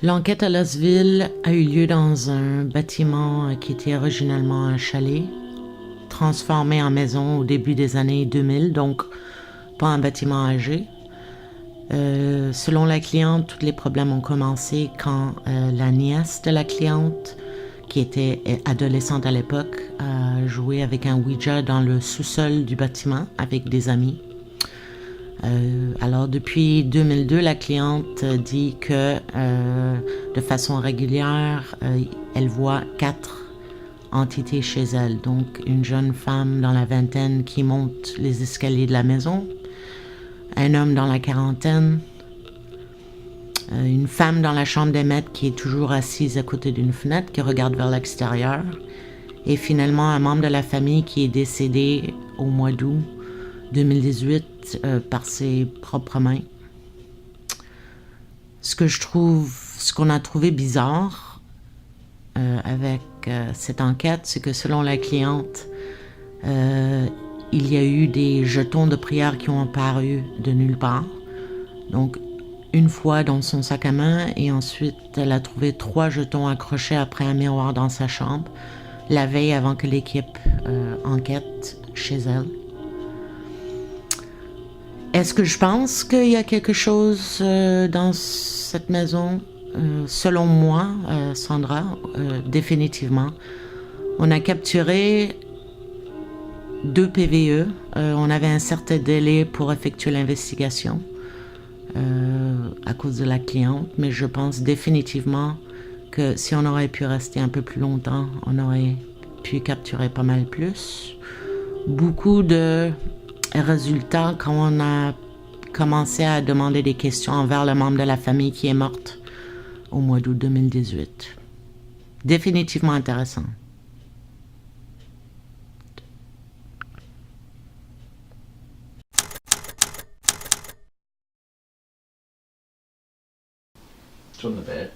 L'enquête à Louisville a eu lieu dans un bâtiment qui était originalement un chalet, transformé en maison au début des années 2000, donc pas un bâtiment âgé. Selon la cliente, tous les problèmes ont commencé quand la nièce de la cliente, qui était adolescente à l'époque, a joué avec un Ouija dans le sous-sol du bâtiment avec des amis. Alors depuis 2002, la cliente dit que de façon régulière, elle voit 4 entités chez elle. Donc une jeune femme dans la vingtaine qui monte les escaliers de la maison, un homme dans la quarantaine, une femme dans la chambre des maîtres qui est toujours assise à côté d'une fenêtre qui regarde vers l'extérieur, et finalement un membre de la famille qui est décédé au mois d'août 2018 par ses propres mains. Ce qu'on a trouvé bizarre avec cette enquête, c'est que selon la cliente, il y a eu des jetons de prière qui ont apparu de nulle part. Donc, une fois dans son sac à main, et ensuite elle a trouvé 3 jetons accrochés après un miroir dans sa chambre, la veille avant que l'équipe enquête chez elle. Est-ce que je pense qu'il y a quelque chose dans cette maison? Selon moi, Sandra, définitivement. On a capturé 2 PVE. On avait un certain délai pour effectuer l'investigation à cause de la cliente, mais je pense définitivement que si on aurait pu rester un peu plus longtemps, on aurait pu capturer pas mal plus. Beaucoup de résultats quand on a commencé à demander des questions envers le membre de la famille qui est morte au mois d'août 2018. Définitivement intéressant. Tourne le bed.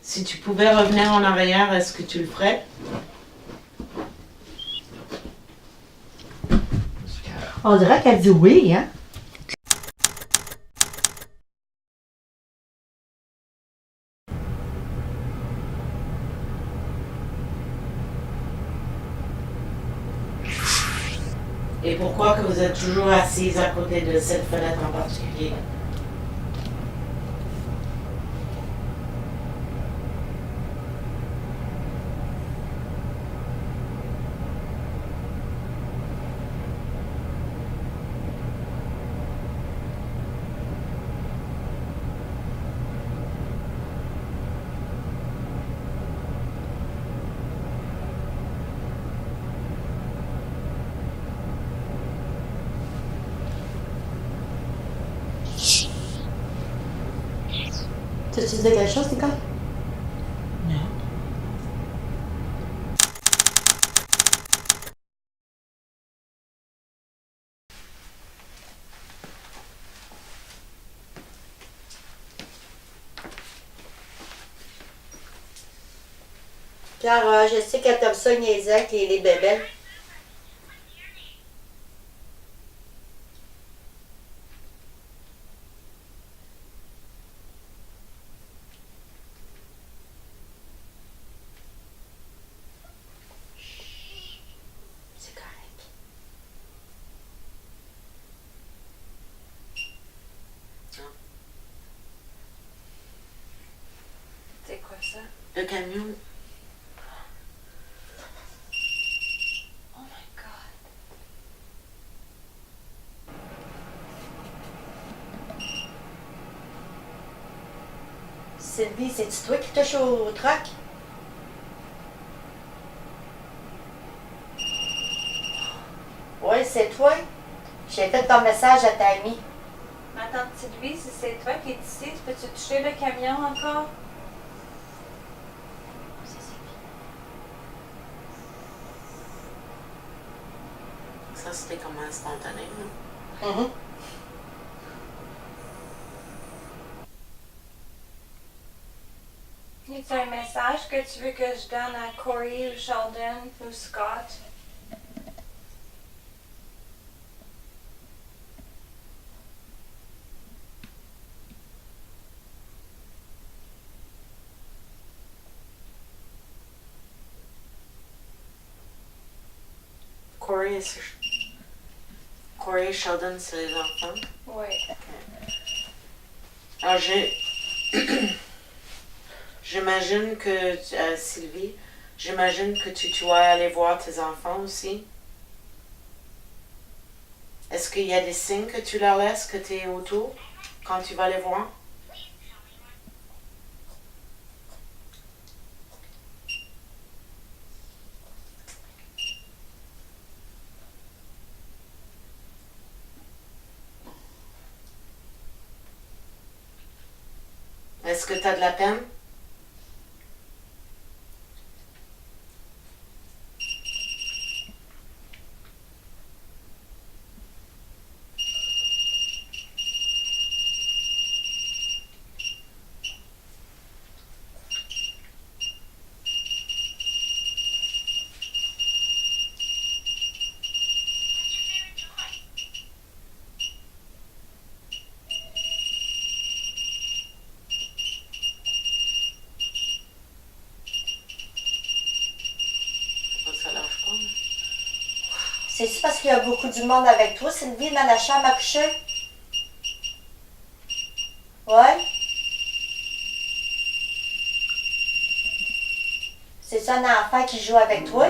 Si tu pouvais revenir en arrière, est-ce que tu le ferais? On dirait qu'elle dit oui, hein? Et pourquoi que vous êtes toujours assise à côté de cette fenêtre en particulier? Tu disais quelque chose, Nicole? Non. Car je sais qu'elle t'aime ça niaiser avec les bébés. C'est correct. C'est quoi ça? Le camion. Oh my God. Sylvie, c'est-tu toi qui touches au truck? Oui, c'est toi. J'ai fait ton message à ta amie. Ma tante Sylvie, si c'est toi qui es ici, peux-tu toucher le camion encore? C'est Sylvie. Ça, c'était comme instantané, non? Mm-hmm. Y a-t-il un message que tu veux que je donne à Corey ou Sheldon ou Scott? Corey et Sheldon, c'est les enfants. Oui. Alors, j'imagine que, Sylvie, j'imagine que tu dois aller voir tes enfants aussi. Est-ce qu'il y a des signes que tu leur laisses, que tu es autour, quand tu vas les voir? Est-ce que tu as de la peine? Ça lâche pas, mais... C'est-tu parce qu'il y a beaucoup du monde avec toi, Sylvie, dans la chambre à coucher? Ouais? C'est-tu un enfant qui joue avec toi?